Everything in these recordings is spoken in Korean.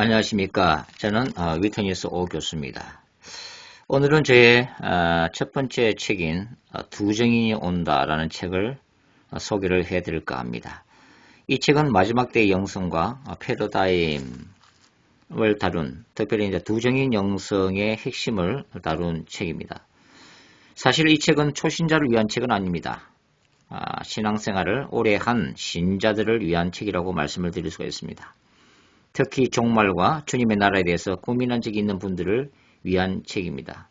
안녕하십니까. 저는 위트니스 오 교수입니다. 오늘은 저의 첫 번째 책인 두 정인이 온다라는 책을 소개를 해드릴까 합니다. 이 책은 마지막 때의 영성과 패러다임을 다룬, 특별히 이제 두 정인 영성의 핵심을 다룬 책입니다. 사실 이 책은 초신자를 위한 책은 아닙니다. 신앙생활을 오래 한 신자들을 위한 책이라고 말씀을 드릴 수가 있습니다. 특히 종말과 주님의 나라에 대해서 고민한 적이 있는 분들을 위한 책입니다.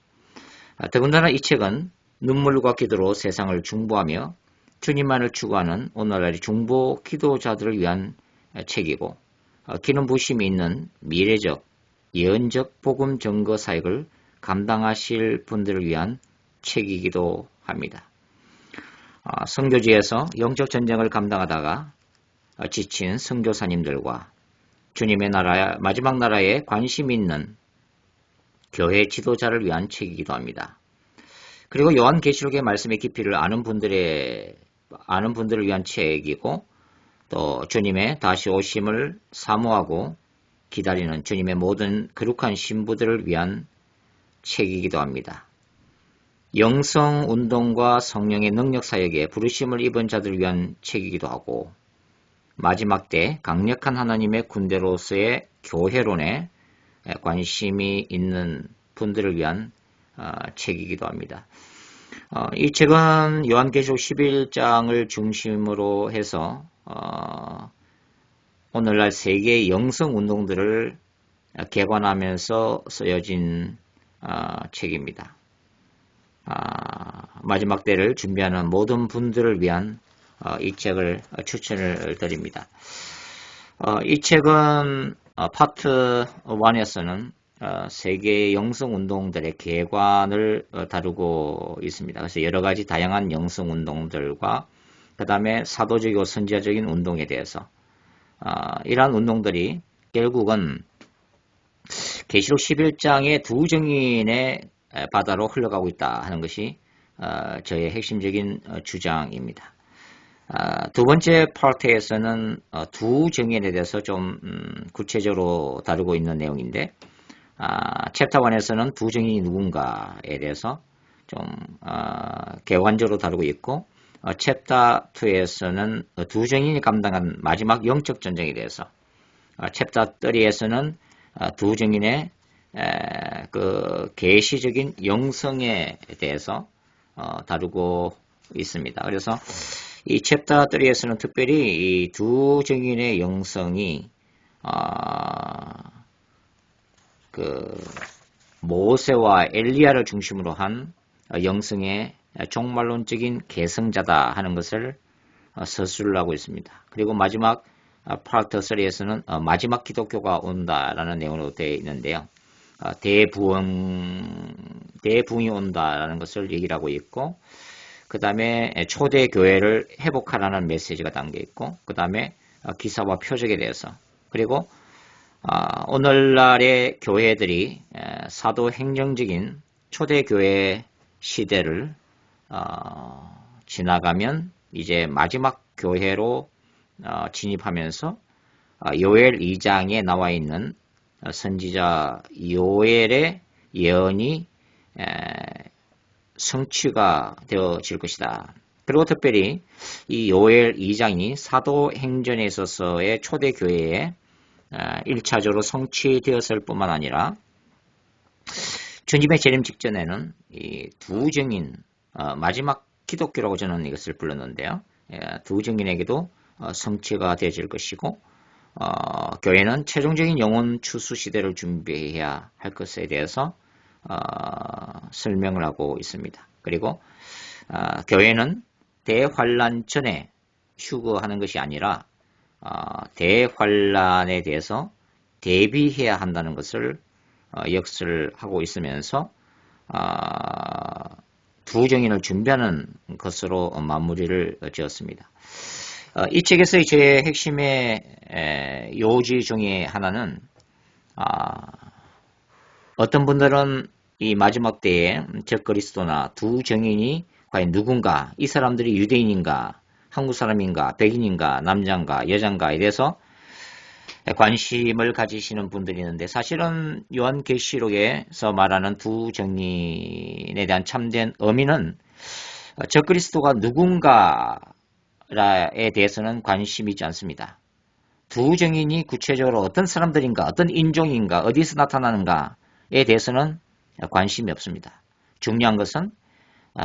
더군다나 이 책은 눈물과 기도로 세상을 중보하며 주님만을 추구하는 오늘날의 중보 기도자들을 위한 책이고, 기름 부심이 있는 미래적, 예언적 복음 증거 사역을 감당하실 분들을 위한 책이기도 합니다. 선교지에서 영적 전쟁을 감당하다가 지친 선교사님들과 주님의 나라, 마지막 나라에 관심 있는 교회 지도자를 위한 책이기도 합니다. 그리고 요한계시록의 말씀의 깊이를 아는 분들을 위한 책이고, 또 주님의 다시 오심을 사모하고 기다리는 주님의 모든 거룩한 신부들을 위한 책이기도 합니다. 영성운동과 성령의 능력사역에 부르심을 입은 자들을 위한 책이기도 하고, 마지막 때 강력한 하나님의 군대로서의 교회론에 관심이 있는 분들을 위한 책이기도 합니다. 이 책은 요한계시록 11장을 중심으로 해서 오늘날 세계의 영성운동들을 개관하면서 쓰여진 책입니다. 마지막 때를 준비하는 모든 분들을 위한 이 책을 추천을 드립니다. 이 책은 파트 1에서는 세계의 영성운동들의 개관을 다루고 있습니다. 그래서 여러가지 다양한 영성운동들과 그 다음에 사도적이고 선지자적인 운동에 대해서 이러한 운동들이 결국은 계시록 11장의 두 정인의 바다로 흘러가고 있다 하는 것이 저의 핵심적인 주장입니다. 두 번째 파트에서는 두 정인에 대해서 좀 구체적으로 다루고 있는 내용인데, 챕터 1에서는 두 정인이 누군가에 대해서 좀 개관적으로 다루고 있고, 챕터 2에서는 두 정인이 감당한 마지막 영적 전쟁에 대해서, 챕터 3에서는 두 정인의 그 계시적인 영성에 대해서 다루고 있습니다. 그래서 이 챕터 3에서는 특별히 이 두 정인의 영성이 그 모세와 엘리야를 중심으로 한 영성의 종말론적인 계승자다 하는 것을 서술을 하고 있습니다. 그리고 마지막 파트 3에서는 마지막 기독교가 온다라는 내용으로 되어 있는데요. 대부흥이 온다라는 것을 얘기를 하고 있고, 그 다음에 초대 교회를 회복하라는 메시지가 담겨 있고, 그 다음에 기사와 표적에 대해서, 그리고 오늘날의 교회들이 사도행정적인 초대 교회 시대를 지나가면 이제 마지막 교회로 진입하면서 요엘 2장에 나와 있는 선지자 요엘의 예언이 성취가 되어질 것이다. 그리고 특별히 이 요엘 2장이 사도행전에 있어서의 초대교회에 1차적으로 성취되었을 뿐만 아니라 주님의 재림 직전에는 이 두 정인, 마지막 기독교라고 저는 이것을 불렀는데요. 두 정인에게도 성취가 되어질 것이고, 교회는 최종적인 영혼 추수 시대를 준비해야 할 것에 대해서 설명을 하고 있습니다. 그리고 교회는 대환란 전에 휴거하는 것이 아니라 대환란에 대해서 대비해야 한다는 것을 역설을 하고 있으면서 두 정인을 준비하는 것으로 마무리를 지었습니다. 이 책에서의 제 핵심의 요지 중에 하나는 어떤 분들은 이 마지막 때에 적그리스도나 두 정인이 과연 누군가, 이 사람들이 유대인인가, 한국 사람인가, 백인인가, 남자인가, 여자인가에 대해서 관심을 가지시는 분들이 있는데 사실은 요한계시록에서 말하는 두 증인에 대한 참된 의미는 적그리스도가 누군가에 대해서는 관심이 있지 않습니다. 두 증인이 구체적으로 어떤 사람들인가, 어떤 인종인가, 어디서 나타나는가에 대해서는 관심이 없습니다. 중요한 것은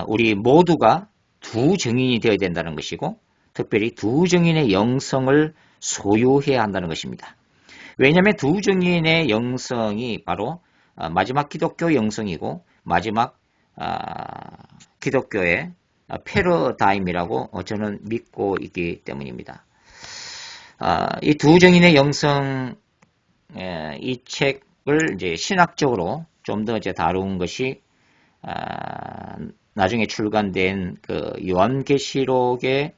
우리 모두가 두 증인이 되어야 된다는 것이고 특별히 두 증인의 영성을 소유해야 한다는 것입니다. 왜냐하면 두 증인의 영성이 바로 마지막 기독교 영성이고 마지막 기독교의 패러다임이라고 저는 믿고 있기 때문입니다. 이 두 증인의 영성, 이 책을 이제 신학적으로 좀 더 이제 다룬 것이 나중에 출간된 그 요한계시록의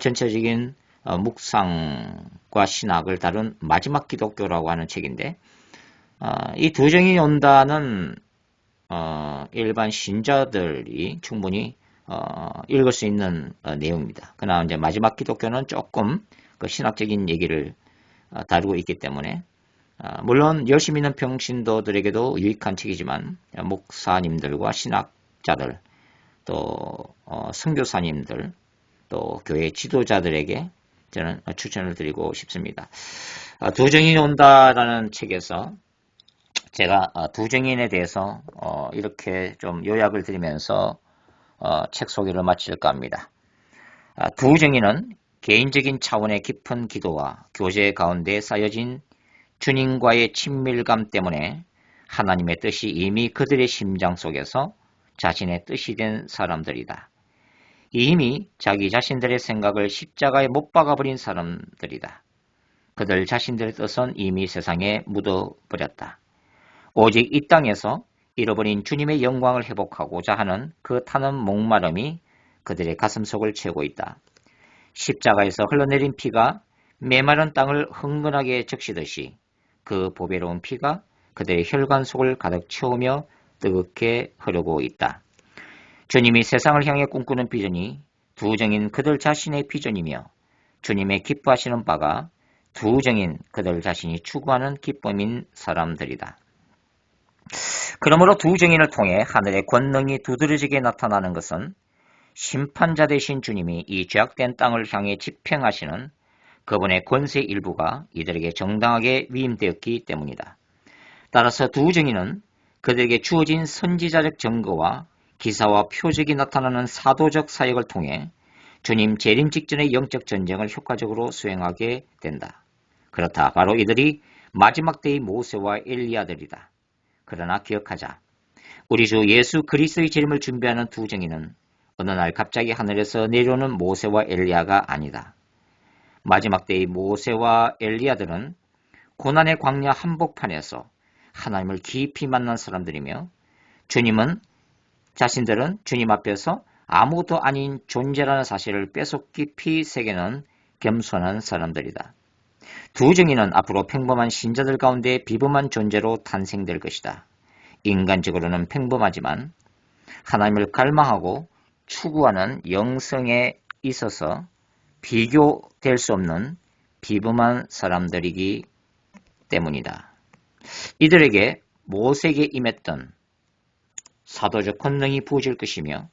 전체적인 묵상과 신학을 다룬 마지막 기독교라고 하는 책인데 이 두 증인이 온다는 일반 신자들이 충분히 읽을 수 있는 내용입니다. 그러나 이제 마지막 기독교는 조금 그 신학적인 얘기를 다루고 있기 때문에 물론 열심히 있는 평신도들에게도 유익한 책이지만 목사님들과 신학자들 또 선교사님들 또 교회 지도자들에게 저는 추천을 드리고 싶습니다. 두 증인이 온다라는 책에서 제가 두 증인에 대해서 이렇게 좀 요약을 드리면서 책 소개를 마칠까 합니다. 두 증인은 개인적인 차원의 깊은 기도와 교제 가운데 쌓여진 주님과의 친밀감 때문에 하나님의 뜻이 이미 그들의 심장 속에서 자신의 뜻이 된 사람들이다. 이미 자기 자신들의 생각을 십자가에 못 박아버린 사람들이다. 그들 자신들의 뜻은 이미 세상에 묻어버렸다. 오직 이 땅에서 잃어버린 주님의 영광을 회복하고자 하는 그 타는 목마름이 그들의 가슴속을 채우고 있다. 십자가에서 흘러내린 피가 메마른 땅을 흥건하게 적시듯이 그 보배로운 피가 그들의 혈관 속을 가득 채우며 뜨겁게 흐르고 있다. 주님이 세상을 향해 꿈꾸는 비전이 두 증인 그들 자신의 비전이며 주님의 기뻐하시는 바가 두 증인 그들 자신이 추구하는 기쁨인 사람들이다. 그러므로 두 증인을 통해 하늘의 권능이 두드러지게 나타나는 것은 심판자 되신 주님이 이 죄악된 땅을 향해 집행하시는 그분의 권세 일부가 이들에게 정당하게 위임되었기 때문이다. 따라서 두 증인은 그들에게 주어진 선지자적 증거와 기사와 표적이 나타나는 사도적 사역을 통해 주님 재림 직전의 영적 전쟁을 효과적으로 수행하게 된다. 그렇다. 바로 이들이 마지막 때의 모세와 엘리야들이다. 그러나 기억하자. 우리 주 예수 그리스도의 재림을 준비하는 두 증인은 어느 날 갑자기 하늘에서 내려오는 모세와 엘리야가 아니다. 마지막 때의 모세와 엘리야들은 고난의 광야 한복판에서 하나님을 깊이 만난 사람들이며 자신들은 주님 앞에서 아무것도 아닌 존재라는 사실을 뼛속 깊이 새기는 겸손한 사람들이다. 두 증인은 앞으로 평범한 신자들 가운데 비범한 존재로 탄생될 것이다. 인간적으로는 평범하지만 하나님을 갈망하고 추구하는 영성에 있어서 비교될 수 없는 비범한 사람들이기 때문이다. 이들에게 모세에게 임했던 사도적 권능이 부어질 것이며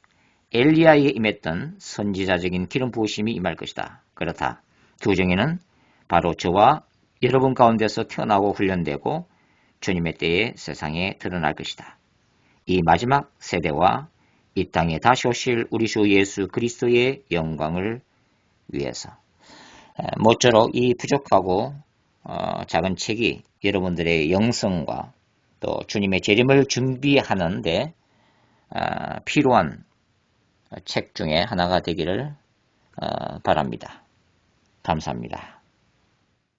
엘리야에게 임했던 선지자적인 기름 부으심이 임할 것이다. 그렇다. 두 증인은 바로 저와 여러분 가운데서 태어나고 훈련되고 주님의 때에 세상에 드러날 것이다. 이 마지막 세대와 이 땅에 다시 오실 우리 주 예수 그리스도의 영광을 위해서 모쪼록 이 부족하고 작은 책이 여러분들의 영성과 또 주님의 재림을 준비하는 데 필요한 책 중에 하나가 되기를 바랍니다. 감사합니다.